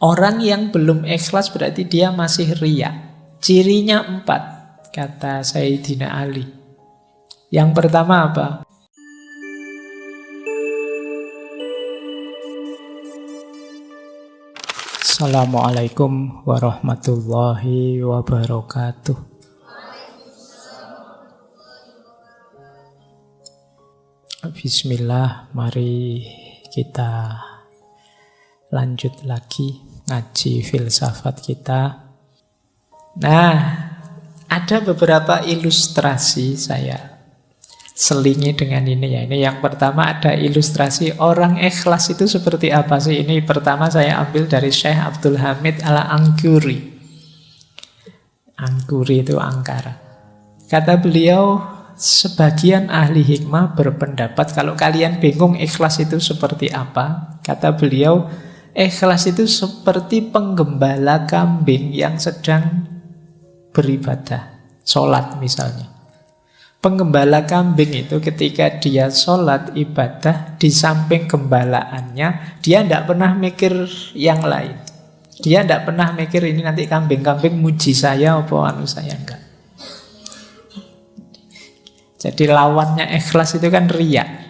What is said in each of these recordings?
Orang yang belum ikhlas berarti dia masih riya. Cirinya 4, kata Sayyidina Ali. Yang pertama apa? Assalamualaikum warahmatullahi wabarakatuh. Bismillah, mari kita lanjut lagi ngaji filsafat kita. Nah, ada beberapa ilustrasi saya selingi dengan ini ya. Ini yang pertama, ada ilustrasi orang ikhlas itu seperti apa sih? Ini pertama saya ambil dari Syekh Abdul Hamid Al-Angkuri. Angkuri itu angkara. Kata beliau, sebagian ahli hikmah berpendapat kalau kalian bingung ikhlas itu seperti apa, kata beliau, ikhlas itu seperti penggembala kambing yang sedang beribadah, sholat misalnya. Penggembala kambing itu ketika dia sholat ibadah, di samping gembalaannya, dia tidak pernah mikir yang lain. Dia tidak pernah mikir ini nanti kambing-kambing muji saya apa anu saya, enggak. Jadi lawannya ikhlas itu kan riya.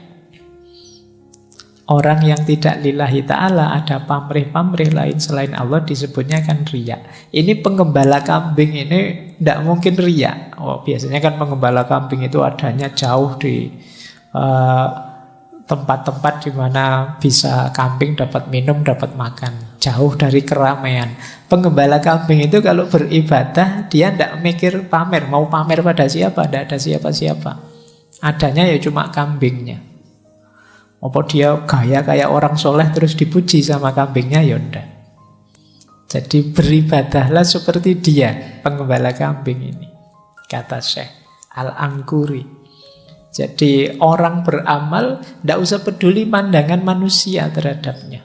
Orang yang tidak lillahi ta'ala, ada pamrih-pamrih lain selain Allah, disebutnya kan riya. Ini penggembala kambing ini tidak mungkin riya. Oh, biasanya kan penggembala kambing itu adanya jauh di tempat-tempat di mana bisa kambing dapat minum, dapat makan, jauh dari keramaian. Penggembala kambing itu kalau beribadah, dia tidak mikir pamer. Mau pamer pada siapa? Tidak ada siapa-siapa. Adanya ya cuma kambingnya. Apa dia gaya kayak orang soleh terus dipuji sama kambingnya? Ya enggak. Jadi beribadahlah seperti dia, penggembala kambing ini, kata Syekh Al-Angkuri. Jadi orang beramal tidak usah peduli pandangan manusia terhadapnya.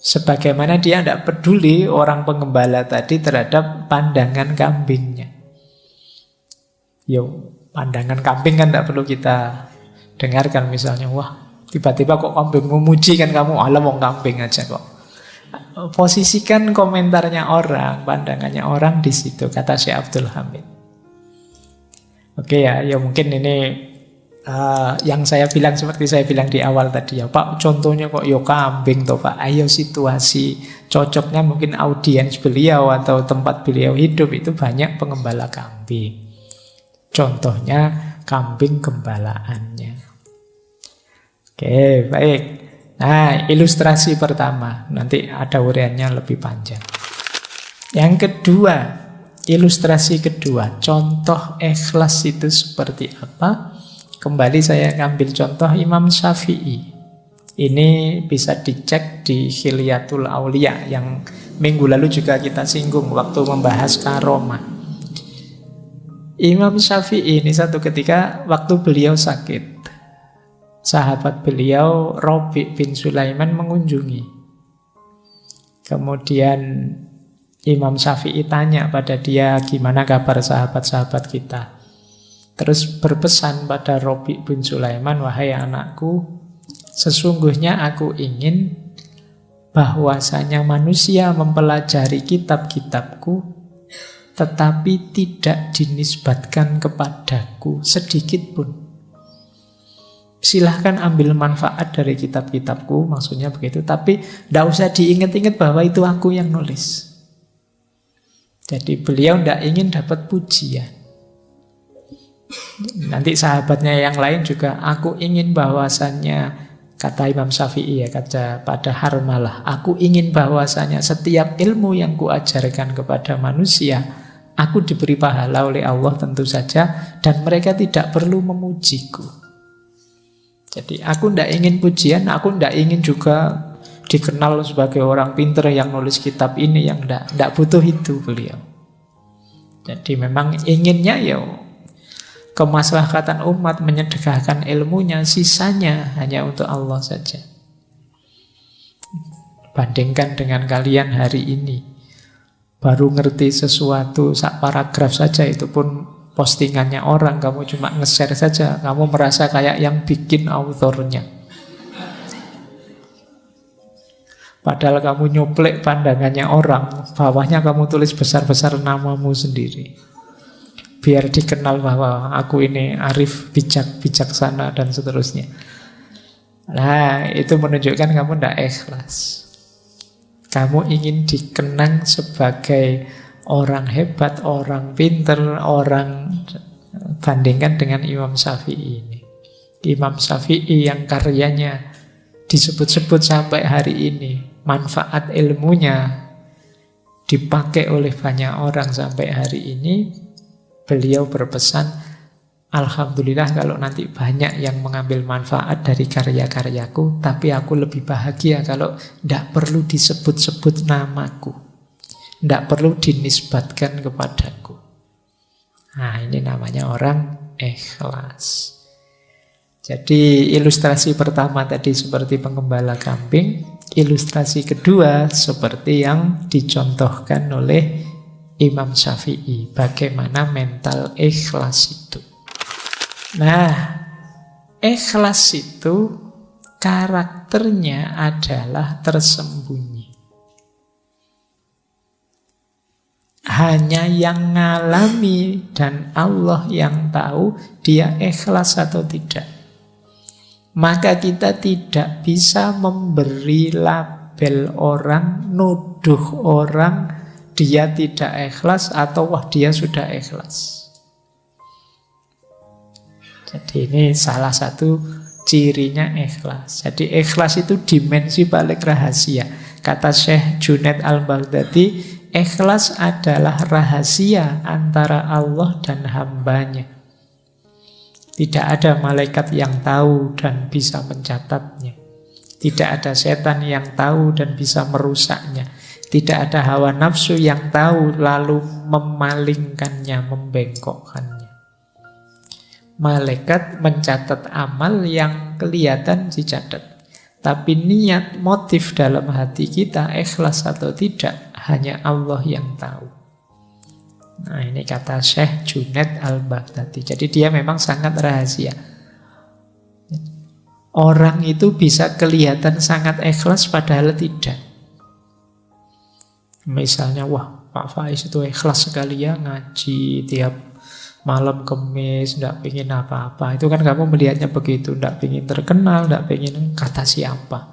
Sebagaimana dia tidak peduli orang penggembala tadi terhadap pandangan kambingnya. Yo, pandangan kambing kan tidak perlu kita dengarkan, misalnya, wah tiba-tiba kok kambing memuji kan kamu, alah wong kambing aja kok. Posisikan komentarnya orang, pandangannya orang di situ, kata Syekh Abdul Hamid. Oke ya mungkin ini yang saya bilang seperti saya bilang di awal tadi ya, Pak, contohnya kok yo kambing toh Pak. Ayo situasi cocoknya mungkin audiens beliau atau tempat beliau hidup itu banyak pengembala kambing. Contohnya kambing gembalaannya. Oke, baik. Nah, ilustrasi pertama. Nanti ada uraiannya lebih panjang. Yang kedua, ilustrasi kedua. Contoh ikhlas itu seperti apa? Kembali saya ngambil contoh Imam Syafi'i. Ini bisa dicek di Khilyatul Aulia yang minggu lalu juga kita singgung waktu membahas karomah. Imam Syafi'i ini satu ketika waktu beliau sakit, sahabat beliau Rabi' bin Sulaiman mengunjungi. Kemudian Imam Syafi'i tanya pada dia, gimana kabar sahabat-sahabat kita. Terus berpesan pada Rabi' bin Sulaiman, wahai anakku, sesungguhnya aku ingin bahwasanya manusia mempelajari kitab-kitabku tetapi tidak dinisbatkan kepadaku sedikit pun. Silahkan ambil manfaat dari kitab-kitabku, maksudnya begitu, tapi tidak usah diingat-ingat bahwa itu aku yang nulis. Jadi beliau tidak ingin dapat pujian. Nanti sahabatnya yang lain juga, aku ingin bahwasannya, kata Imam Syafi'i ya, kata pada Harmalah, aku ingin bahwasannya setiap ilmu yang kuajarkan kepada manusia, aku diberi pahala oleh Allah tentu saja, dan mereka tidak perlu memujiku. Jadi aku tidak ingin pujian, aku tidak ingin juga dikenal sebagai orang pintar yang nulis kitab ini, yang tidak butuh itu beliau. Jadi memang inginnya ya kemaslahatan umat, menyedekahkan ilmunya, sisanya hanya untuk Allah saja. Bandingkan dengan kalian hari ini, baru ngerti sesuatu sak paragraf saja itu pun postingannya orang, kamu cuma nge-share saja, kamu merasa kayak yang bikin autornya. Padahal kamu nyuplek pandangannya orang, bawahnya kamu tulis besar-besar namamu sendiri. Biar dikenal bahwa aku ini arif, bijak, bijaksana, dan seterusnya. Nah, itu menunjukkan kamu tidak ikhlas. Kamu ingin dikenang sebagai orang hebat, orang pinter, orang, bandingkan dengan Imam Syafi'i ini. Imam Syafi'i yang karyanya disebut-sebut sampai hari ini, manfaat ilmunya dipakai oleh banyak orang sampai hari ini. Beliau berpesan, alhamdulillah kalau nanti banyak yang mengambil manfaat dari karya-karyaku, tapi aku lebih bahagia kalau tidak perlu disebut-sebut namaku, tidak perlu dinisbatkan kepadaku. Nah, ini namanya orang ikhlas. Jadi ilustrasi pertama tadi seperti pengembala kambing, ilustrasi kedua seperti yang dicontohkan oleh Imam Syafi'i, bagaimana mental ikhlas itu. Nah, ikhlas itu karakternya adalah tersembunyi. Hanya yang ngalami dan Allah yang tahu dia ikhlas atau tidak. Maka kita tidak bisa memberi label orang, nuduh orang dia tidak ikhlas atau wah dia sudah ikhlas. Jadi ini salah satu cirinya ikhlas. Jadi ikhlas itu dimensi paling rahasia. Kata Syekh Junaid Al-Baghdadi, ikhlas adalah rahasia antara Allah dan hambanya. Tidak ada malaikat yang tahu dan bisa mencatatnya. Tidak ada setan yang tahu dan bisa merusaknya. Tidak ada hawa nafsu yang tahu lalu memalingkannya, membengkokkannya. Malaikat mencatat amal yang kelihatan dicatat. Tapi niat, motif dalam hati kita ikhlas atau tidak, hanya Allah yang tahu. Nah, ini kata Syekh Junaid Al-Baghdadi. Jadi dia memang sangat rahasia. Orang itu bisa kelihatan sangat ikhlas padahal tidak. Misalnya, wah Pak Faiz itu ikhlas sekali ya, ngaji tiap malam Kemis, tidak pengen apa-apa. Itu kan kamu melihatnya begitu, tidak pengen terkenal, tidak pengen kata siapa.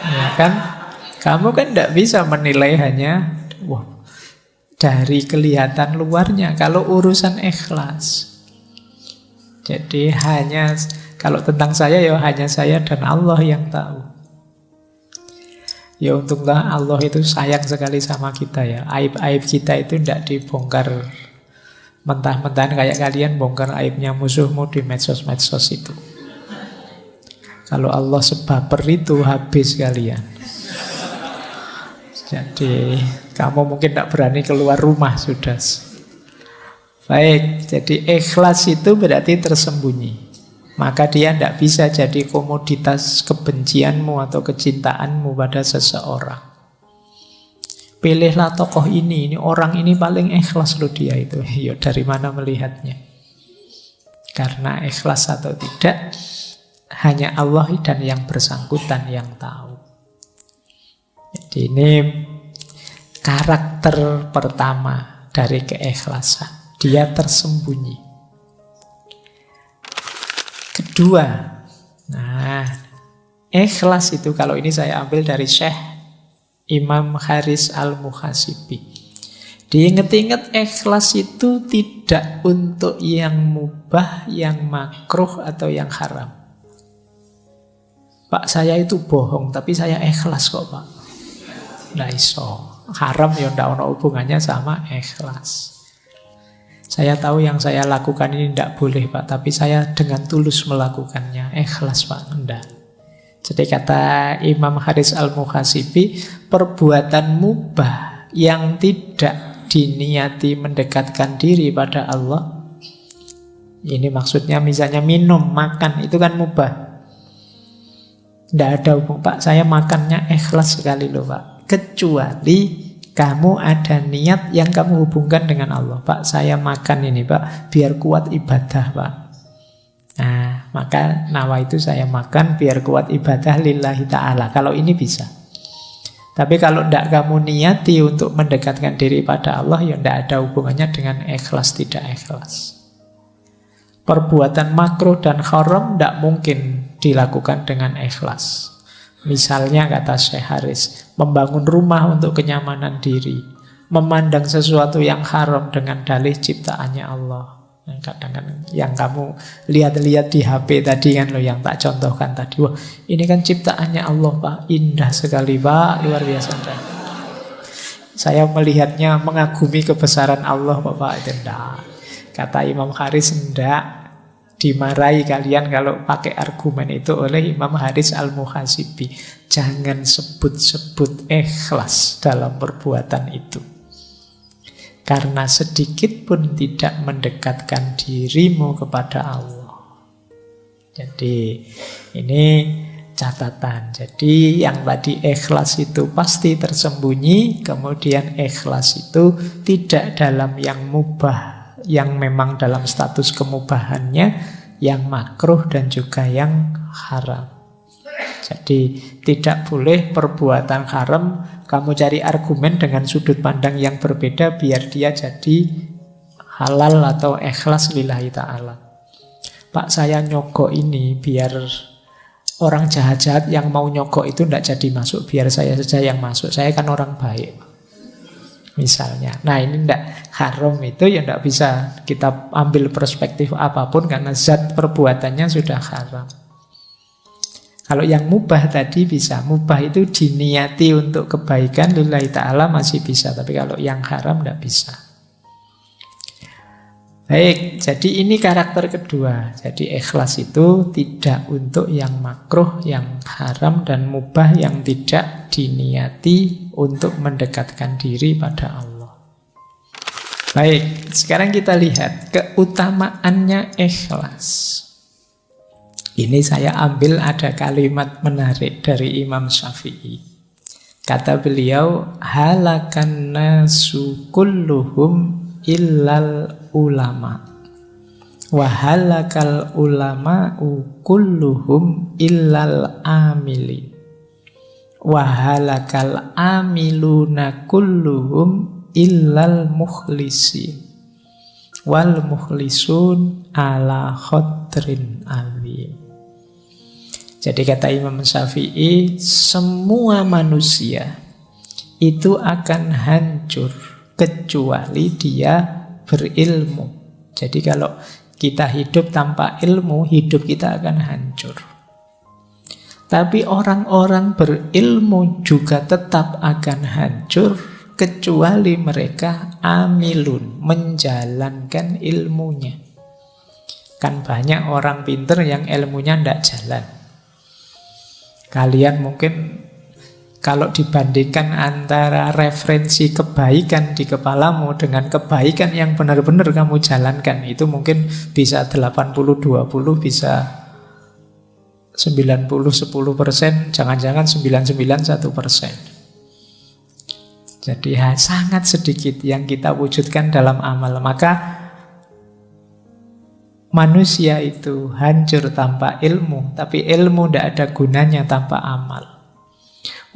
Ya kan? Kamu kan tidak bisa menilai hanya wah, dari kelihatan luarnya. Kalau urusan ikhlas, jadi hanya kalau tentang saya ya hanya saya dan Allah yang tahu. Ya untunglah Allah itu sayang sekali sama kita ya. Aib-aib kita itu tidak dibongkar mentah-mentahan kayak kalian bongkar aibnya musuhmu di medsos-medsos itu. Kalau Allah sebaper itu habis kalian. Jadi kamu mungkin tidak berani keluar rumah sudah. Baik, jadi ikhlas itu berarti tersembunyi. Maka dia tidak bisa jadi komoditas kebencianmu atau kecintaanmu pada seseorang. Pilihlah tokoh ini orang ini paling ikhlas loh dia itu. Ya dari mana melihatnya? Karena ikhlas atau tidak, hanya Allah dan yang bersangkutan yang tahu. Jadi ini karakter pertama dari keikhlasan. Dia tersembunyi. Kedua, nah ikhlas itu kalau ini saya ambil dari Syekh Imam Haris Al-Muhasibi. Diingat-ingat ikhlas itu tidak untuk yang mubah, yang makruh atau yang haram. Pak saya itu bohong tapi saya ikhlas kok Pak. Nggak iso. Haram ya ndak ono hubungannya sama ikhlas. Saya tahu yang saya lakukan ini tidak boleh Pak, tapi saya dengan tulus melakukannya. Ikhlas Pak, enggak. Jadi kata Imam Haris Al-Muhasibi, perbuatan mubah yang tidak diniati mendekatkan diri pada Allah, ini maksudnya misalnya minum, makan, itu kan mubah. Tidak ada hubung Pak, saya makannya ikhlas sekali loh Pak. Kecuali kamu ada niat yang kamu hubungkan dengan Allah. Pak, saya makan ini Pak, biar kuat ibadah Pak. Nah, maka nawaitu saya makan biar kuat ibadah lillahi ta'ala. Kalau ini bisa. Tapi kalau tidak kamu niati untuk mendekatkan diri pada Allah, ya tidak ada hubungannya dengan ikhlas tidak ikhlas. Perbuatan makruh dan haram tidak mungkin dilakukan dengan ikhlas. Misalnya kata Syekh Haris, membangun rumah untuk kenyamanan diri, memandang sesuatu yang haram dengan dalih ciptaannya Allah. Yang kadang-kadang yang kamu lihat-lihat di HP tadi kan loh, yang tak contohkan tadi. Wah, ini kan ciptaannya Allah Pak, indah sekali Pak, luar biasa. Saya melihatnya mengagumi kebesaran Allah Bapak. Itu enggak. Kata Imam Haris, enggak. Dimarahi kalian kalau pakai argumen itu oleh Imam Haris Al-Muhasibi. Jangan sebut-sebut ikhlas dalam perbuatan itu. Karena sedikit pun tidak mendekatkan dirimu kepada Allah. Jadi ini catatan. Jadi yang tadi ikhlas itu pasti tersembunyi, kemudian ikhlas itu tidak dalam yang mubah, yang memang dalam status kemubahannya, yang makruh dan juga yang haram. Jadi tidak boleh perbuatan haram kamu cari argumen dengan sudut pandang yang berbeda biar dia jadi halal atau ikhlas lillahi ta'ala. Pak, saya nyogok ini biar orang jahat-jahat yang mau nyogok itu tidak jadi masuk, biar saya saja yang masuk, saya kan orang baik misalnya. Nah ini tidak haram, itu ya tidak bisa kita ambil perspektif apapun karena zat perbuatannya sudah haram. Kalau yang mubah tadi bisa. Mubah itu diniati untuk kebaikan lillahi ta'ala masih bisa. Tapi kalau yang haram tidak bisa. Baik, jadi ini karakter kedua. Jadi ikhlas itu tidak untuk yang makruh, yang haram dan mubah, yang tidak diniati untuk mendekatkan diri pada Allah. Baik, sekarang kita lihat keutamaannya ikhlas. Ini saya ambil ada kalimat menarik dari Imam Syafi'i. Kata beliau, halakan nasu kulluhum illal ulama. Wa halakal ulama'u kulluhum illal amili. Wa halakal amiluna kulluhum illal mukhlisin. Wal mukhlisun ala khadrin azim. Jadi kata Imam Syafi'i, semua manusia itu akan hancur kecuali dia berilmu. Jadi kalau kita hidup tanpa ilmu, hidup kita akan hancur. Tapi orang-orang berilmu juga tetap akan hancur kecuali mereka amilun, menjalankan ilmunya. Kan banyak orang pinter yang ilmunya tidak jalan. Kalian mungkin kalau dibandingkan antara referensi kebaikan di kepalamu dengan kebaikan yang benar-benar kamu jalankan, itu mungkin bisa 80-20, bisa 90-10%, jangan-jangan 99-1%. Jadi sangat sedikit yang kita wujudkan dalam amal. Maka manusia itu hancur tanpa ilmu, tapi ilmu tidak ada gunanya tanpa amal.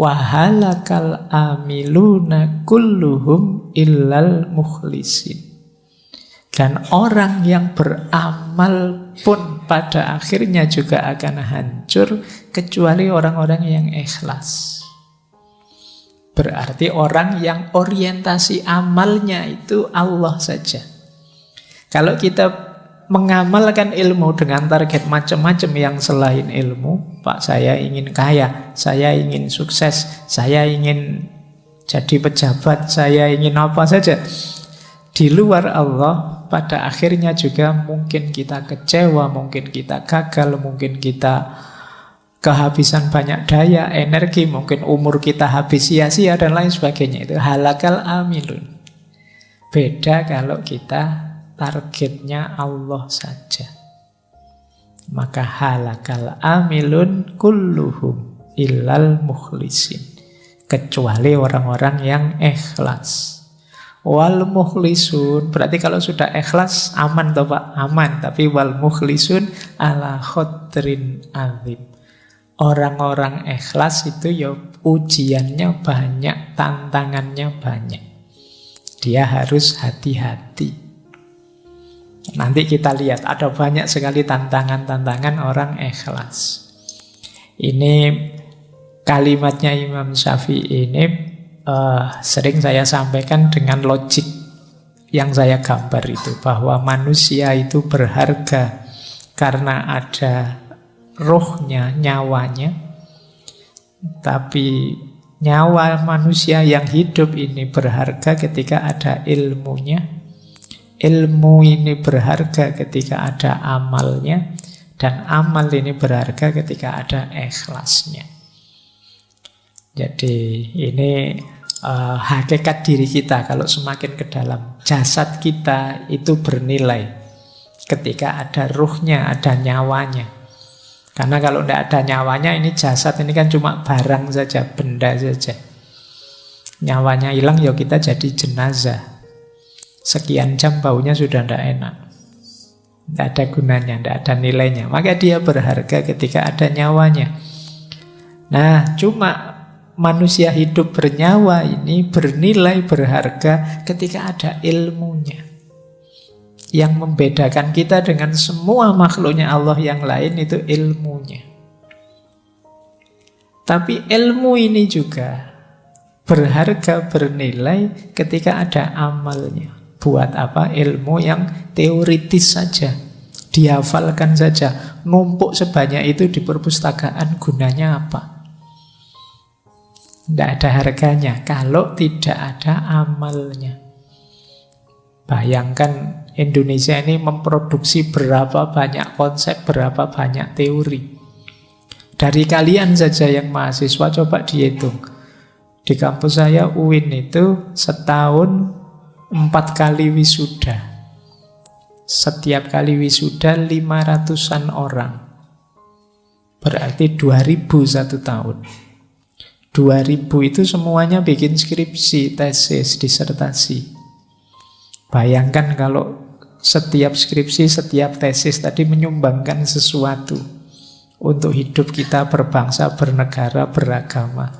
Wahalakal amiluna kulluhum illal mukhlisin. Dan orang yang beramal pun pada akhirnya juga akan hancur kecuali orang-orang yang ikhlas. Berarti orang yang orientasi amalnya itu Allah saja. Kalau kita mengamalkan ilmu dengan target macam-macam yang selain ilmu, Pak, saya ingin kaya, saya ingin sukses, saya ingin jadi pejabat, saya ingin apa saja, di luar Allah, pada akhirnya juga mungkin kita kecewa, mungkin kita gagal, mungkin kita kehabisan banyak daya, energi, mungkin umur kita habis sia-sia dan lain sebagainya. Itu halakal amilun. Beda kalau kita targetnya Allah saja. Maka halakal amilun kulluhum illal mukhlisin. Kecuali orang-orang yang ikhlas. Wal mukhlisun, berarti kalau sudah ikhlas aman toh Pak? Aman. Tapi wal mukhlisun ala khotrin azim. Orang-orang ikhlas itu ya ujiannya banyak, tantangannya banyak. Dia harus hati-hati. Nanti kita lihat ada banyak sekali tantangan-tantangan orang ikhlas. Ini kalimatnya Imam Syafi'i ini sering saya sampaikan dengan logik yang saya gambar itu, bahwa manusia itu berharga karena ada rohnya, nyawanya. Tapi nyawa manusia yang hidup ini berharga ketika ada ilmunya. Ilmu ini berharga ketika ada amalnya. Dan amal ini berharga ketika ada ikhlasnya. Jadi ini hakikat diri kita kalau semakin ke dalam. Jasad kita itu bernilai ketika ada ruhnya, ada nyawanya. Karena kalau tidak ada nyawanya, ini jasad ini kan cuma barang saja, benda saja. Nyawanya hilang, ya kita jadi jenazah. Sekian jam baunya sudah tidak enak. Tidak ada gunanya, tidak ada nilainya. Maka dia berharga ketika ada nyawanya. Nah, cuma manusia hidup bernyawa ini bernilai, berharga ketika ada ilmunya. Yang membedakan kita dengan semua makhluknya Allah yang lain itu ilmunya. Tapi ilmu ini juga berharga, bernilai ketika ada amalnya. Buat apa? Ilmu yang teoritis saja, dihafalkan saja, numpuk sebanyak itu di perpustakaan, gunanya apa? Tidak ada harganya kalau tidak ada amalnya. Bayangkan Indonesia ini memproduksi berapa banyak konsep, berapa banyak teori. Dari kalian saja yang mahasiswa, coba dihitung. Di kampus saya UIN itu setahun 4 kali wisuda. Setiap kali wisuda 500-an orang. Berarti 2000 satu tahun. 2000 itu semuanya bikin skripsi, tesis, disertasi. Bayangkan kalau setiap skripsi, setiap tesis tadi menyumbangkan sesuatu untuk hidup kita berbangsa, bernegara, beragama.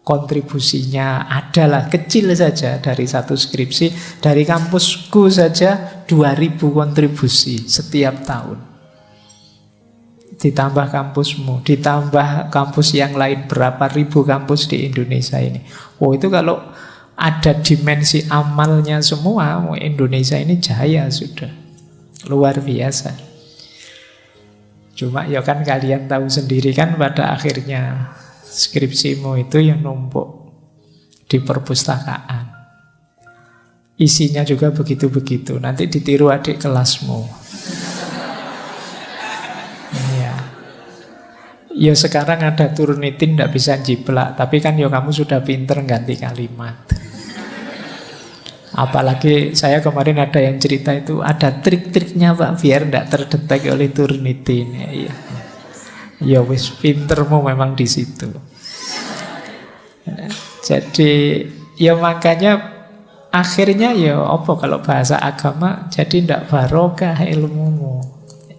Kontribusinya adalah kecil saja dari satu skripsi. Dari kampusku saja 2000 kontribusi setiap tahun. Ditambah kampusmu, ditambah kampus yang lain, berapa ribu kampus di Indonesia ini. Oh, itu kalau ada dimensi amalnya semua, Indonesia ini jaya sudah. Luar biasa. Cuma ya kan kalian tahu sendiri kan pada akhirnya skripsimu itu yang numpuk di perpustakaan. Isinya juga begitu-begitu. Nanti ditiru adik kelasmu. Ya sekarang ada Turnitin tidak bisa jiplak, tapi kan ya kamu sudah pinter ganti kalimat. Apalagi saya kemarin ada yang cerita itu ada trik-triknya Pak biar tidak terdetek oleh Turnitin. Ya wis pintermu memang di situ. Jadi ya makanya akhirnya ya apa kalau bahasa agama jadi tidak barokah ilmumu.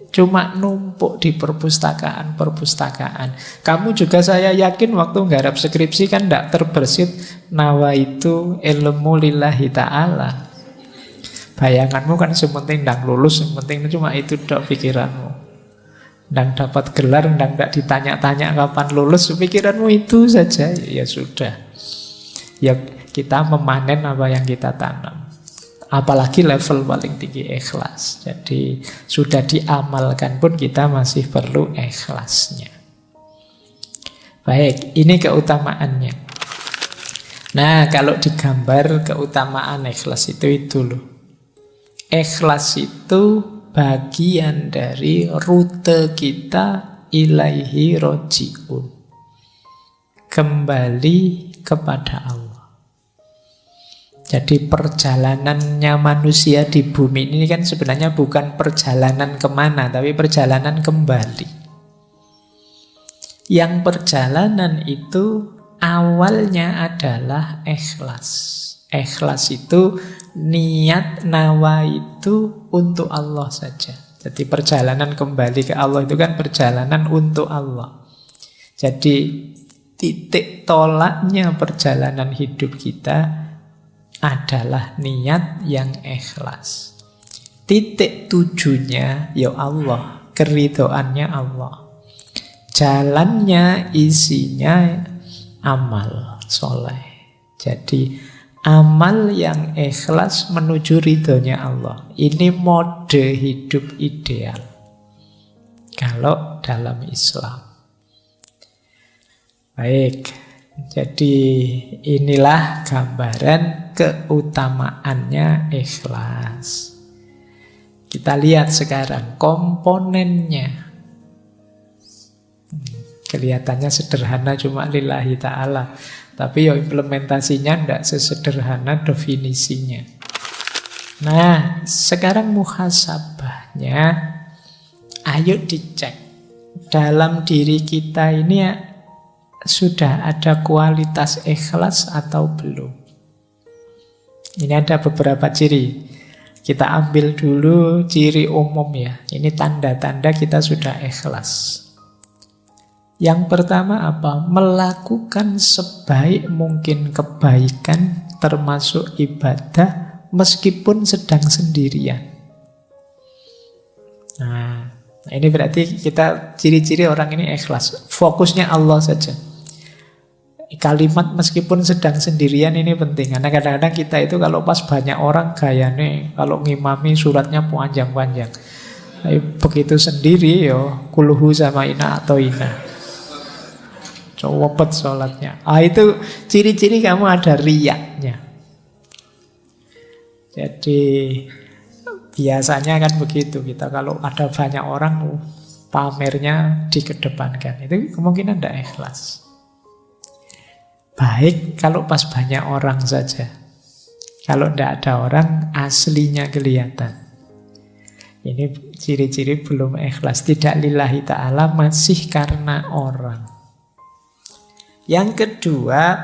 Cuma numpuk di perpustakaan-perpustakaan. Kamu juga saya yakin waktu nggarap skripsi kan tidak terbersit nawa itu ilmu lillahi ta'ala. Bayanganmu kan sementing ndang lulus, sementing cuma itu dok pikiranmu. Ndang dapat gelar, ndang tidak ditanya-tanya kapan lulus, pikiranmu itu saja. Ya sudah. Ya kita memanen apa yang kita tanam. Apalagi level paling tinggi ikhlas. Jadi sudah diamalkan pun kita masih perlu ikhlasnya. Baik, ini keutamaannya. Nah, kalau digambar keutamaan ikhlas itu loh. Ikhlas itu bagian dari rute kita ilaihi roji'un. Kembali kepada Allah. Jadi perjalanannya manusia di bumi ini kan sebenarnya bukan perjalanan kemana, tapi perjalanan kembali. Yang perjalanan itu awalnya adalah ikhlas. Ikhlas itu niat nawa itu untuk Allah saja. Jadi perjalanan kembali ke Allah itu kan perjalanan untuk Allah. Jadi titik tolaknya perjalanan hidup kita adalah niat yang ikhlas. Titik tujunya ya Allah, keridhoannya Allah. Jalannya, isinya amal soleh. Jadi amal yang ikhlas menuju ridhonya Allah. Ini mode hidup ideal kalau dalam Islam. Baik, jadi inilah gambaran keutamaannya ikhlas. Kita lihat sekarang komponennya. Kelihatannya sederhana cuma lillahi ta'ala. Tapi ya implementasinya tidak sesederhana definisinya. Nah, sekarang muhasabahnya, ayo dicek. Dalam diri kita ini sudah ada kualitas ikhlas atau belum? Ini ada beberapa ciri. Kita ambil dulu ciri umum ya. Ini tanda-tanda kita sudah ikhlas. Yang pertama apa? Melakukan sebaik mungkin kebaikan termasuk ibadah meskipun sedang sendirian. Nah, ini berarti kita ciri-ciri orang ini ikhlas. Fokusnya Allah saja. Kalimat meskipun sedang sendirian ini penting. Karena kadang-kadang kita itu kalau pas banyak orang gayane, kalau ngimami suratnya panjang-panjang. Tapi begitu sendiri yo kulhu sama ina atau ina. Cowopet sholatnya. Itu ciri-ciri kamu ada riyaknya. Jadi biasanya kan begitu. Kita kalau ada banyak orang pamernya dikedepankan. Itu kemungkinan tidak ikhlas. Baik kalau pas banyak orang saja. Kalau tidak ada orang, aslinya kelihatan. Ini ciri-ciri belum ikhlas. Tidak lillahi ta'ala, masih karena orang. Yang kedua,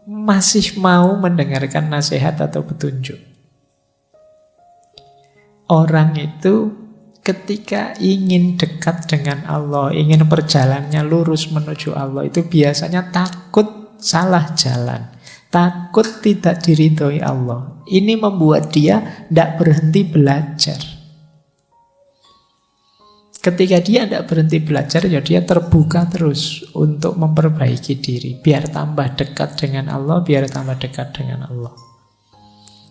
masih mau mendengarkan nasihat atau petunjuk. Orang itu ketika ingin dekat dengan Allah, ingin perjalanannya lurus menuju Allah, itu biasanya takut salah jalan, takut tidak diridhoi Allah. Ini membuat dia tidak berhenti belajar. Ketika dia tidak berhenti belajar, ya dia terbuka terus untuk memperbaiki diri, biar tambah dekat dengan Allah, biar tambah dekat dengan Allah.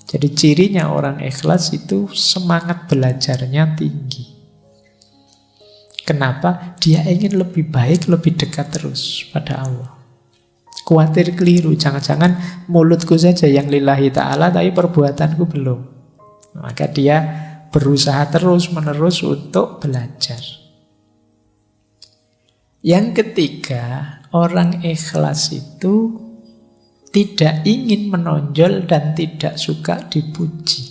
Jadi cirinya orang ikhlas itu semangat belajarnya tinggi. Kenapa? Dia ingin lebih baik, lebih dekat terus pada Allah. Khawatir keliru, jangan-jangan mulutku saja yang lillahi ta'ala, tapi perbuatanku belum. Maka dia berusaha terus-menerus untuk belajar. Yang ketiga, orang ikhlas itu tidak ingin menonjol dan tidak suka dipuji.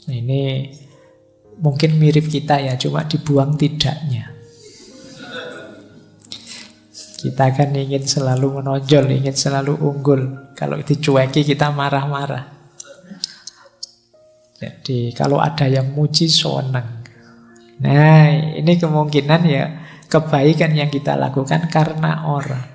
Nah, ini mungkin mirip kita ya, cuma dibuang tidaknya. Kita kan ingin selalu menonjol, ingin selalu unggul. Kalau dicueki kita marah-marah. Jadi kalau ada yang muji senang. Nah, ini kemungkinan ya kebaikan yang kita lakukan karena orang.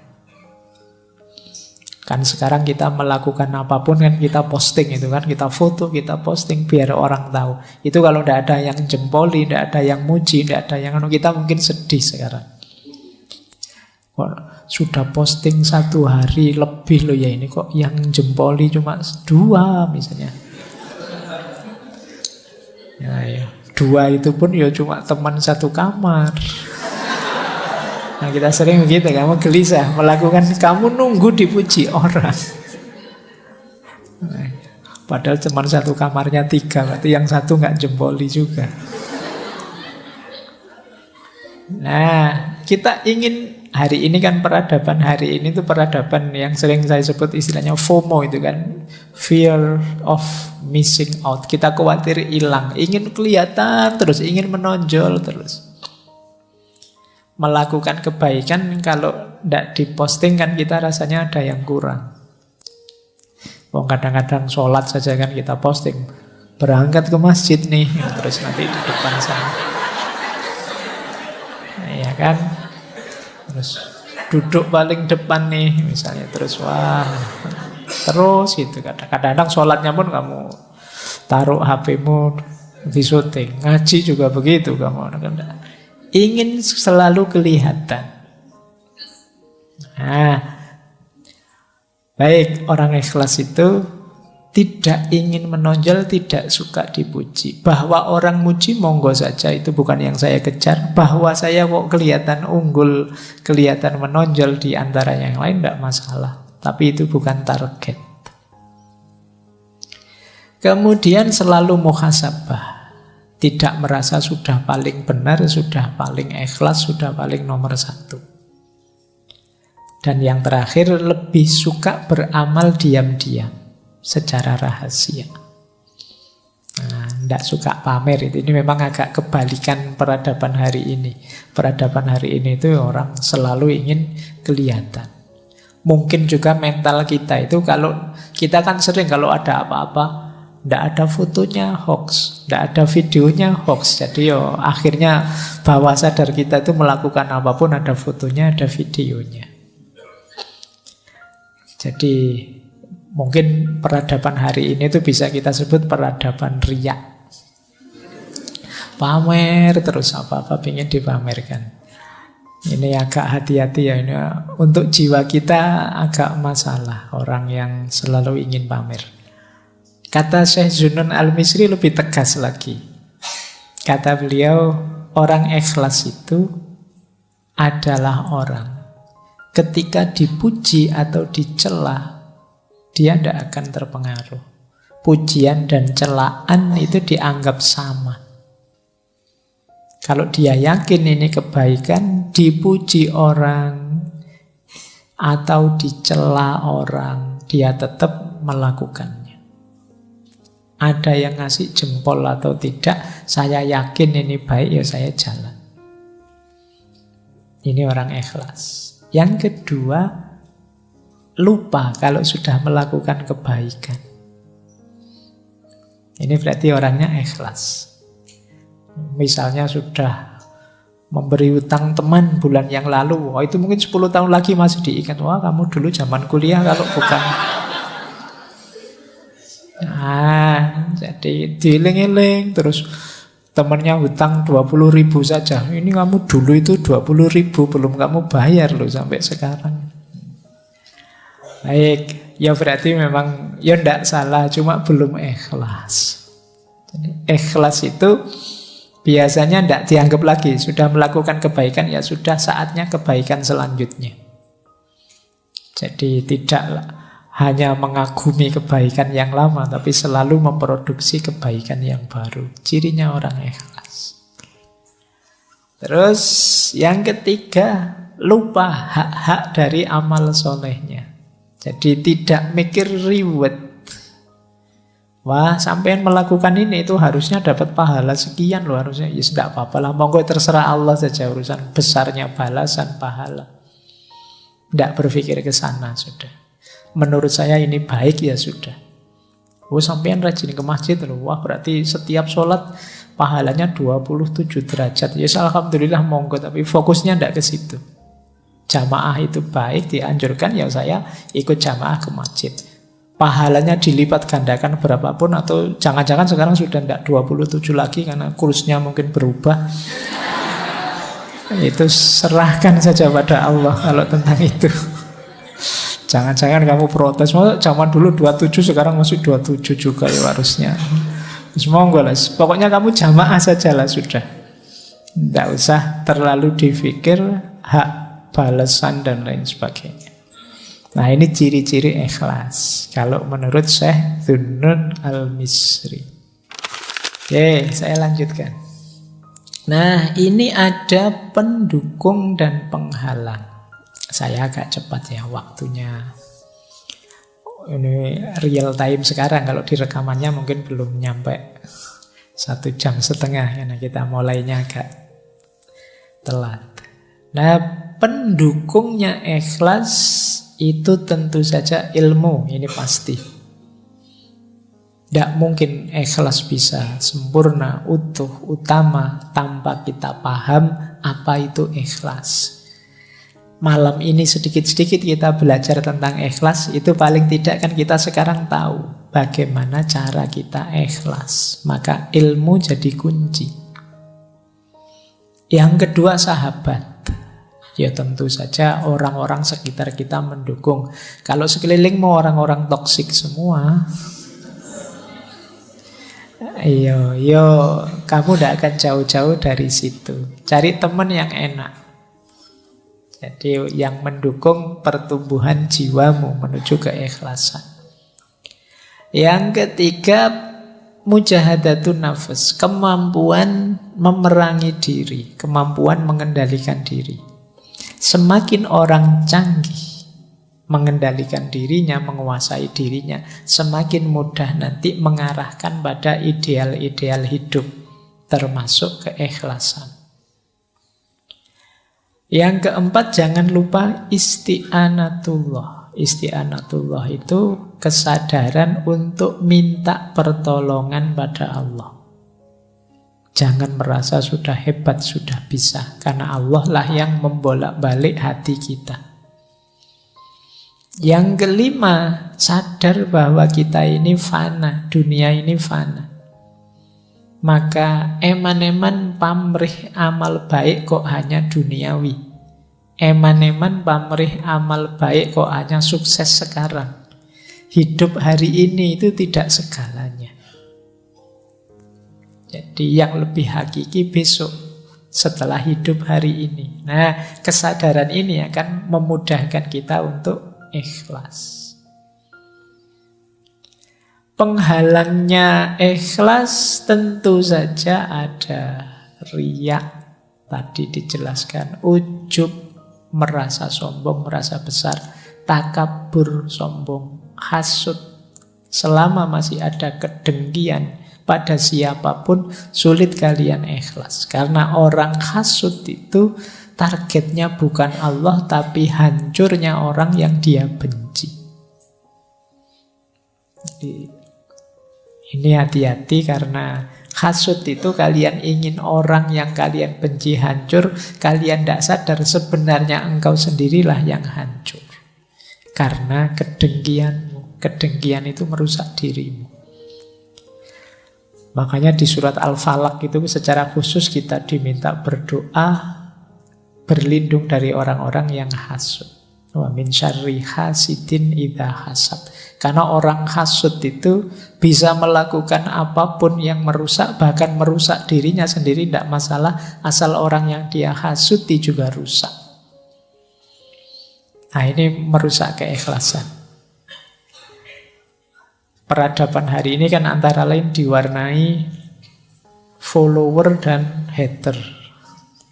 Kan sekarang kita melakukan apapun kan kita posting itu kan, kita foto, kita posting biar orang tahu. Itu kalau tidak ada yang jempoli, tidak ada yang muji, tidak ada yang kita mungkin sedih sekarang. Kok sudah posting 1 hari lebih loh ya, ini kok yang jempoli cuma 2 misalnya. Ya, 2 itu pun ya cuma teman satu kamar. Nah, kita sering begitu, kamu gelisah melakukan, kamu nunggu dipuji orang. Nah, padahal cuma satu kamarnya 3, berarti yang satu nggak jempoli juga. Nah, kita ingin hari ini kan peradaban hari ini tuh peradaban yang sering saya sebut istilahnya FOMO itu kan, fear of missing out. Kita khawatir hilang, ingin kelihatan terus, ingin menonjol terus. Melakukan kebaikan kalau tidak diposting kan kita rasanya ada yang kurang. Wong kadang-kadang sholat saja kan kita posting, berangkat ke masjid nih, terus nanti di depan sana. Ya kan? Terus duduk paling depan nih misalnya, terus wah, terus gitu. Kadang-kadang sholatnya pun kamu taruh HP-mu di syuting. Ngaji juga begitu kamu. Ingin selalu kelihatan. Nah, baik, orang ikhlas itu tidak ingin menonjol, tidak suka dipuji. Bahwa orang muji monggo saja, itu bukan yang saya kejar. Bahwa saya kok kelihatan unggul, kelihatan menonjol di antara yang lain, tidak masalah. Tapi itu bukan target. Kemudian selalu muhasabah. Tidak merasa sudah paling benar, sudah paling ikhlas, sudah paling nomor satu. Dan yang terakhir, lebih suka beramal diam-diam secara rahasia. Nah, tidak suka pamer itu. Ini memang agak kebalikan peradaban hari ini. Peradaban hari ini itu orang selalu ingin kelihatan. Mungkin juga mental kita itu, kalau kita kan sering kalau ada apa-apa, tidak ada fotonya hoax, tidak ada videonya hoax. Jadi akhirnya bawah sadar kita itu melakukan apapun ada fotonya, ada videonya. Jadi mungkin peradaban hari ini itu bisa kita sebut peradaban riya. Pamer terus apa-apa ingin dipamerkan. Ini agak hati-hati ya, ini untuk jiwa kita agak masalah orang yang selalu ingin pamer. Kata Syekh Zunun Al-Misri lebih tegas lagi. Kata beliau, orang ikhlas itu adalah orang ketika dipuji atau dicela, dia tidak akan terpengaruh. Pujian dan celaan itu dianggap sama. Kalau dia yakin ini kebaikan, dipuji orang atau dicela orang, dia tetap melakukannya. Ada yang ngasih jempol atau tidak, saya yakin ini baik, ya saya jalan. Ini orang ikhlas. Yang kedua, lupa kalau sudah melakukan kebaikan. Ini berarti orangnya ikhlas. Misalnya sudah memberi utang teman bulan yang lalu, wah itu mungkin 10 tahun lagi masih diingat. Wah kamu dulu zaman kuliah kalau bukan. Nah, jadi dieling-eling terus temannya hutang 20.000 saja. Ini kamu dulu itu 20.000 belum kamu bayar loh sampai sekarang. Baik, ya berarti memang ya tidak salah, cuma belum ikhlas. Jadi, ikhlas itu biasanya tidak dianggap lagi. Sudah melakukan kebaikan, ya sudah saatnya kebaikan selanjutnya. Jadi tidak hanya mengagumi kebaikan yang lama, tapi selalu memproduksi kebaikan yang baru. Cirinya orang ikhlas. Terus yang ketiga, lupa hak-hak dari amal solehnya. Jadi tidak mikir reward. Wah, sampean melakukan ini itu harusnya dapat pahala sekian loh harusnya. Ya tidak apa-apa lah, monggo terserah Allah saja urusan besarnya balasan pahala. Tidak berpikir ke sana sudah. Menurut saya ini baik, ya sudah. Oh sampean rajin ke masjid loh. Wah berarti setiap sholat pahalanya 27 derajat. Ya alhamdulillah monggo, tapi fokusnya tidak ke situ. Jamaah itu baik, dianjurkan, ya saya ikut jamaah ke masjid. Pahalanya dilipat gandakan berapapun, atau jangan-jangan sekarang sudah tidak 27 lagi karena kursnya mungkin berubah. Itu serahkan saja pada Allah kalau tentang itu. Jangan-jangan kamu protes, zaman dulu 27 sekarang masih 27 juga ya harusnya. Semoga lah, pokoknya kamu jamaah saja lah sudah. Tidak usah terlalu dipikir hak balasan dan lain sebagainya. Nah ini ciri-ciri ikhlas kalau menurut Syekh Zunun Al-Misri. Oke, saya lanjutkan. Nah ini ada pendukung dan penghalang. Saya agak cepat ya waktunya. Ini real time sekarang, kalau di rekamannya mungkin belum nyampe 1,5 jam karena kita mulainya agak telat. Nah, pendukungnya ikhlas itu tentu saja ilmu, ini pasti. Tidak mungkin ikhlas bisa sempurna, utuh, utama tanpa kita paham apa itu ikhlas. Malam ini sedikit-sedikit kita belajar tentang ikhlas, itu paling tidak kan kita sekarang tahu bagaimana cara kita ikhlas. Maka ilmu jadi kunci. Yang kedua sahabat. Ya tentu saja orang-orang sekitar kita mendukung. Kalau sekelilingmu orang-orang toksik semua, yo, kamu tidak akan jauh-jauh dari situ. Cari teman yang enak. Jadi yang mendukung pertumbuhan jiwamu menuju keikhlasan. Yang ketiga, mujahadatun nafas, kemampuan memerangi diri, kemampuan mengendalikan diri. Semakin orang canggih mengendalikan dirinya, menguasai dirinya, semakin mudah nanti mengarahkan pada ideal-ideal hidup, termasuk keikhlasan. Yang keempat, jangan lupa isti'anatullah. Isti'anatullah itu kesadaran untuk minta pertolongan pada Allah. Jangan merasa sudah hebat, sudah bisa. Karena Allah lah yang membolak-balik hati kita. Yang kelima, sadar bahwa kita ini fana, dunia ini fana. Maka eman-eman pamrih amal baik kok hanya duniawi. Eman-eman pamrih amal baik kok hanya sukses sekarang. Hidup hari ini itu tidak segalanya. Jadi yang lebih hakiki besok setelah hidup hari ini. Nah, kesadaran ini akan memudahkan kita untuk ikhlas. Penghalangnya ikhlas tentu saja ada riya. Tadi dijelaskan ujub, merasa sombong, merasa besar, takabur, sombong, hasud. Selama masih ada kedengkian pada siapapun, sulit kalian ikhlas. Karena orang hasud itu targetnya bukan Allah, tapi hancurnya orang yang dia benci. Jadi, ini hati-hati karena hasud itu kalian ingin orang yang kalian benci hancur, kalian tidak sadar sebenarnya engkau sendirilah yang hancur. Karena kedengkianmu, kedengkian itu merusak dirimu. Makanya di surat Al-Falaq itu secara khusus kita diminta berdoa berlindung dari orang-orang yang hasud. Wa min syarri hasidin idza hasad. Karena orang hasud itu bisa melakukan apapun yang merusak, bahkan merusak dirinya sendiri tidak masalah, asal orang yang dia hasuti juga rusak. Nah, ini merusak keikhlasan. Peradaban hari ini kan antara lain diwarnai follower dan hater.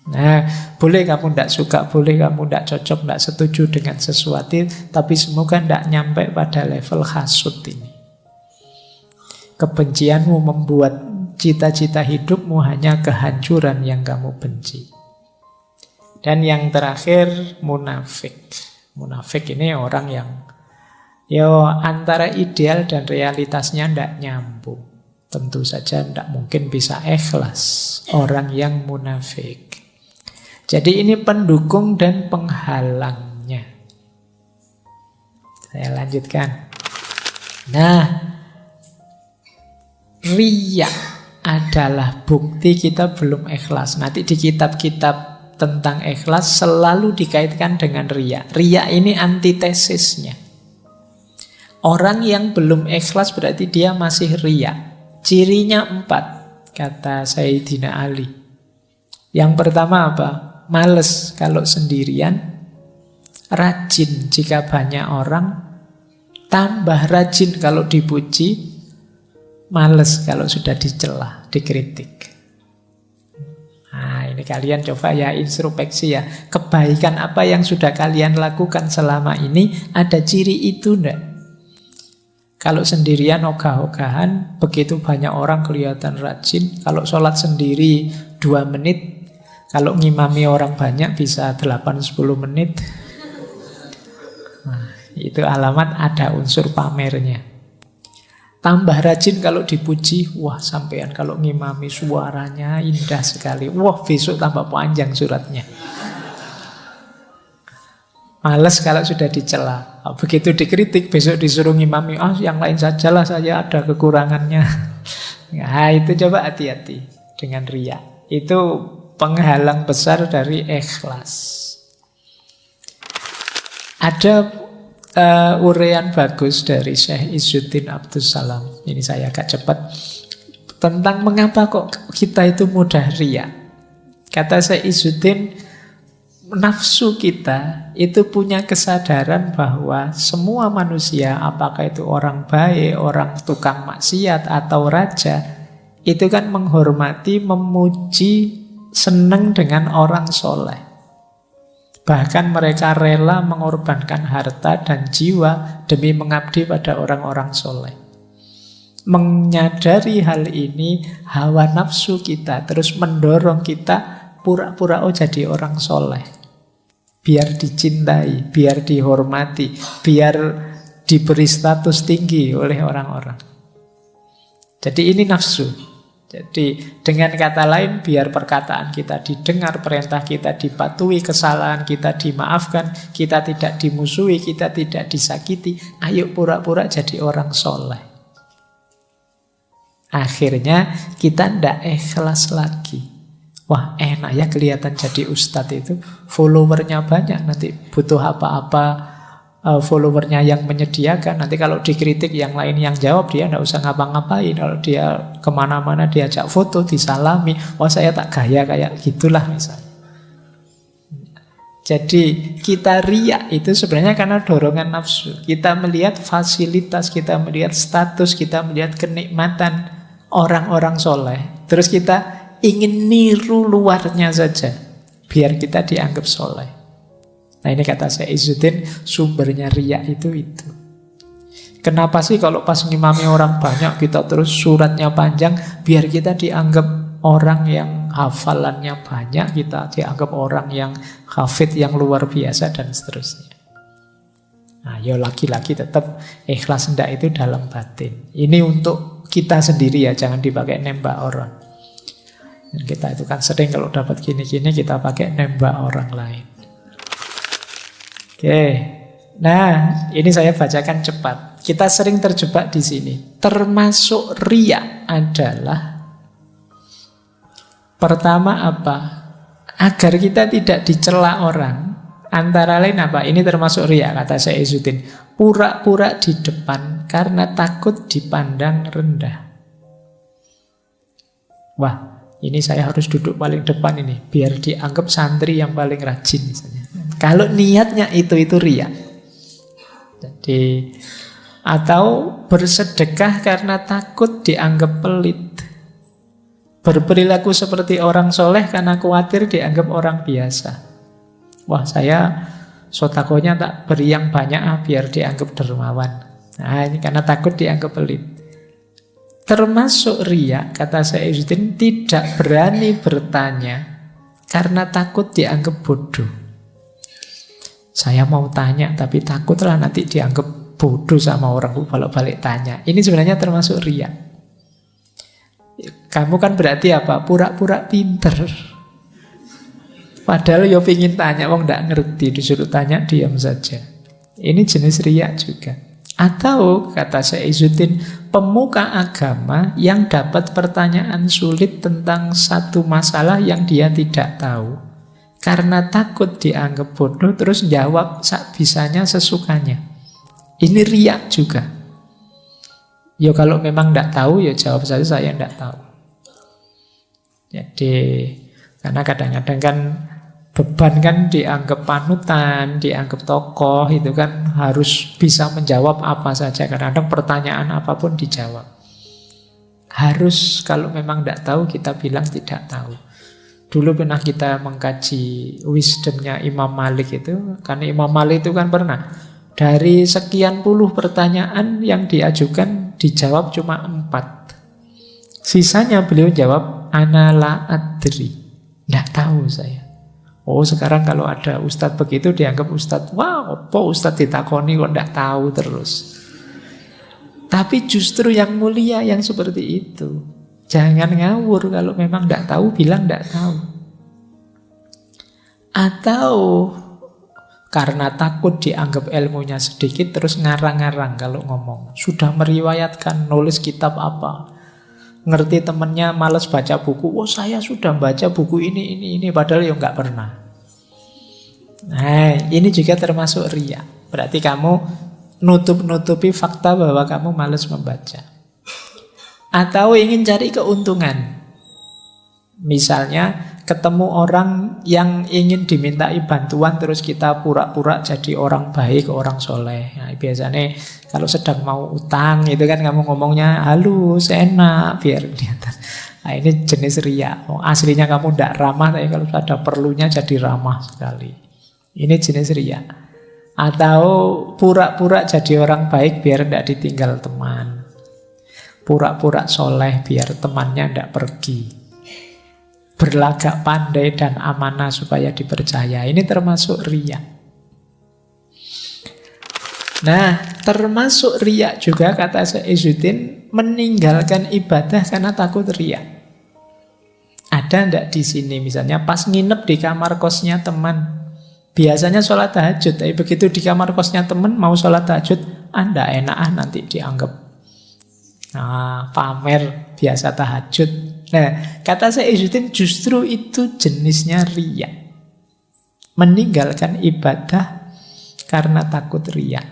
Nah, boleh kamu tidak suka, boleh kamu tidak cocok, tidak setuju dengan sesuatu, tapi semoga tidak nyampe pada level hasud ini. Kebencianmu membuat cita-cita hidupmu hanya kehancuran yang kamu benci. Dan yang terakhir, munafik. Munafik ini orang yang antara ideal dan realitasnya tidak nyambung. Tentu saja tidak mungkin bisa ikhlas orang yang munafik. Jadi ini pendukung dan penghalangnya. Saya lanjutkan. Nah, riya adalah bukti kita belum ikhlas. Nanti di kitab-kitab tentang ikhlas selalu dikaitkan dengan riya. Riya ini antitesisnya. Orang yang belum ikhlas berarti dia masih riya. Cirinya 4, kata Sayyidina Ali. Yang pertama apa? Males kalau sendirian, rajin jika banyak orang, tambah rajin kalau dipuji, males kalau sudah dicela, dikritik. Nah, ini kalian coba ya introspeksi ya. Kebaikan apa yang sudah kalian lakukan selama ini, ada ciri itu enggak? Kalau sendirian ogah-ogahan, begitu banyak orang kelihatan rajin. Kalau sholat sendiri 2 menit, kalau ngimami orang banyak bisa 8-10 menit. Nah, itu alamat ada unsur pamernya. Tambah rajin kalau dipuji. Wah, sampean kalau ngimami suaranya indah sekali. Wah, besok tambah panjang suratnya. Males kalau sudah dicela. Begitu dikritik, besok disuruh ngimami. Yang lain sajalah, saya ada kekurangannya. Nah, itu coba hati-hati dengan riya. Itu penghalang besar dari ikhlas. Ada uraian bagus dari Syekh Izzuddin Abdus Salam. Ini saya agak cepat. Tentang mengapa kok kita itu mudah riya. Kata Syekh Izzuddin, nafsu kita itu punya kesadaran bahwa semua manusia, apakah itu orang baik, orang tukang maksiat, atau raja, itu kan menghormati, memuji, senang dengan orang soleh. Bahkan mereka rela mengorbankan harta dan jiwa demi mengabdi pada orang-orang soleh. Menyadari hal ini, hawa nafsu kita terus mendorong kita pura-pura jadi orang soleh. Biar dicintai, biar dihormati, biar diberi status tinggi oleh orang-orang. Jadi ini nafsu. Jadi dengan kata lain, biar perkataan kita didengar, perintah kita dipatuhi, kesalahan kita dimaafkan, kita tidak dimusuhi, kita tidak disakiti, ayo pura-pura jadi orang soleh. Akhirnya kita tidak ikhlas lagi. Wah, enak ya kelihatan jadi ustadz itu, followernya banyak, nanti butuh apa-apa followernya yang menyediakan. Nanti kalau dikritik yang lain yang jawab, dia tidak usah ngapa-ngapain. Kalau dia kemana-mana diajak foto, disalami, wah saya tak gaya kayak gitulah misalnya. Jadi kita riya itu sebenarnya karena dorongan nafsu. Kita melihat fasilitas, kita melihat status, kita melihat kenikmatan orang-orang soleh. Terus kita ingin niru luarnya saja, biar kita dianggap soleh. Nah ini kata Syekh Izzuddin, sumbernya riya itu. Kenapa sih kalau pas ngimami orang banyak kita terus suratnya panjang, biar kita dianggap orang yang hafalannya banyak, kita dianggap orang yang hafid yang luar biasa dan seterusnya. Nah ya lagi-lagi tetap ikhlas hendak itu dalam batin. Ini untuk kita sendiri ya, jangan dipakai nembak orang. Dan kita itu kan sering kalau dapat gini-gini kita pakai nembak orang lain. Oke, nah ini saya bacakan cepat. Kita sering terjebak di sini. Termasuk riya adalah pertama apa? Agar kita tidak dicela orang. Antara lain apa? Ini termasuk riya kata Syekh Izzuddin. Pura-pura di depan karena takut dipandang rendah. Wah, ini saya harus duduk paling depan ini biar dianggap santri yang paling rajin misalnya. Kalau niatnya itu riya. Jadi atau bersedekah karena takut dianggap pelit. Berperilaku seperti orang soleh karena khawatir dianggap orang biasa. Wah, saya sotakonya tak beri yang banyak biar dianggap dermawan. Nah, ini karena takut dianggap pelit. Termasuk riya, kata Syekh Izzuddin, tidak berani bertanya karena takut dianggap bodoh. Saya mau tanya tapi takutlah nanti dianggap bodoh sama orang kalau balik tanya. Ini sebenarnya termasuk riya. Kamu kan berarti apa? Pura-pura pinter. Padahal yo pingin tanya, wong nggak ngerti, disuruh tanya diam saja. Ini jenis riya juga. Atau kata Syekh Izzuddin, pemuka agama yang dapat pertanyaan sulit tentang satu masalah yang dia tidak tahu. Karena takut dianggap bodoh, terus jawab bisanya sesukanya. Ini riya juga. Ya kalau memang tidak tahu, ya jawab saja saya tidak tahu. Jadi, karena kadang-kadang kan beban kan dianggap panutan, dianggap tokoh, itu kan harus bisa menjawab apa saja. Kadang-kadang pertanyaan apapun dijawab. Harus kalau memang tidak tahu, kita bilang tidak tahu. Dulu pernah kita mengkaji wisdomnya Imam Malik itu. Karena Imam Malik itu kan pernah dari sekian puluh pertanyaan yang diajukan dijawab cuma 4. Sisanya beliau jawab ana la adri, tidak tahu saya. Oh sekarang kalau ada ustadz begitu dianggap ustadz, wah apa ustadz ditakoni kok tidak tahu terus. Tapi justru yang mulia yang seperti itu. Jangan ngawur, kalau memang tidak tahu, bilang tidak tahu. Atau karena takut dianggap ilmunya sedikit, terus ngarang-ngarang kalau ngomong. Sudah meriwayatkan, nulis kitab apa. Ngerti temennya males baca buku. Oh, saya sudah baca buku ini. Padahal ya nggak pernah. Nah, ini juga termasuk riya. Berarti kamu nutup-nutupi fakta bahwa kamu males membaca. Atau ingin cari keuntungan. Misalnya ketemu orang yang ingin dimintai bantuan, terus kita pura-pura jadi orang baik, orang soleh. Nah, biasanya kalau sedang mau utang itu kan kamu ngomongnya halus, enak, biar kelihatan. Nah, ini jenis riya. Oh, aslinya kamu tidak ramah, tapi kalau ada perlunya jadi ramah sekali. Ini jenis riya. Atau pura-pura jadi orang baik biar tidak ditinggal teman. Pura-pura soleh biar temannya tidak pergi. Berlagak pandai dan amanah supaya dipercaya. Ini termasuk riya. Nah, termasuk riya juga kata Syekh Izzuddin, meninggalkan ibadah karena takut riya. Ada enggak di sini misalnya pas nginep di kamar kosnya teman, biasanya sholat tahajud, tapi begitu di kamar kosnya teman mau sholat tahajud, Anda enak nanti dianggap pamer biasa tahajud. Nah, kata Syekh Izzuddin justru itu jenisnya riya. Meninggalkan ibadah karena takut riya.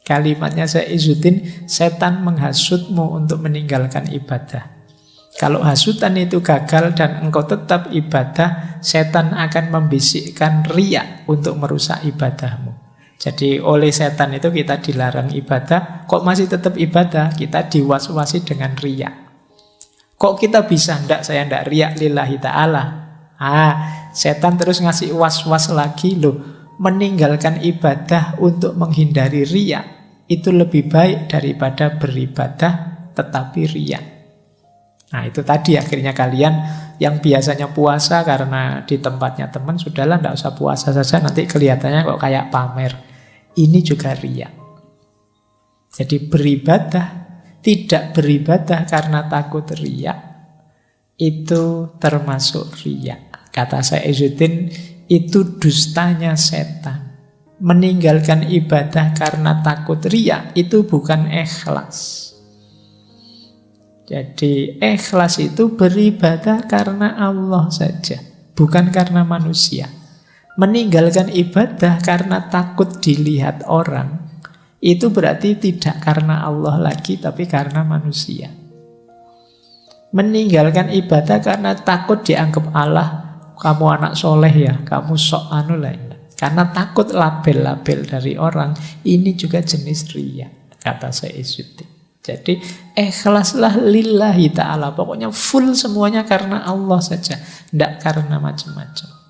Kalimatnya Syekh Izzuddin, setan menghasutmu untuk meninggalkan ibadah. Kalau hasutan itu gagal dan engkau tetap ibadah, setan akan membisikkan riya untuk merusak ibadahmu. Jadi oleh setan itu kita dilarang ibadah, kok masih tetap ibadah, kita diwas-wasi dengan riya. Kok kita bisa? Enggak, saya enggak riya lillahi ta'ala. Setan terus ngasih was-was lagi loh. Meninggalkan ibadah untuk menghindari riya itu lebih baik daripada beribadah tetapi riya. Nah, itu tadi akhirnya kalian yang biasanya puasa karena di tempatnya teman, sudahlah enggak usah puasa saja, nanti kelihatannya kok kayak pamer. Ini juga riya. Jadi beribadah, tidak beribadah karena takut riya, itu termasuk riya. Kata Syekh Izzuddin, itu dustanya setan. Meninggalkan ibadah karena takut riya, itu bukan ikhlas. Jadi ikhlas itu beribadah karena Allah saja, bukan karena manusia. Meninggalkan ibadah karena takut dilihat orang, itu berarti tidak karena Allah lagi, tapi karena manusia. Meninggalkan ibadah karena takut dianggap Allah, kamu anak soleh ya, kamu sok anu lah. Karena takut label-label dari orang, ini juga jenis riya, kata Syekh Izzuddin. Jadi ikhlaslah lillahi ta'ala, pokoknya full semuanya karena Allah saja, tidak karena macam-macam.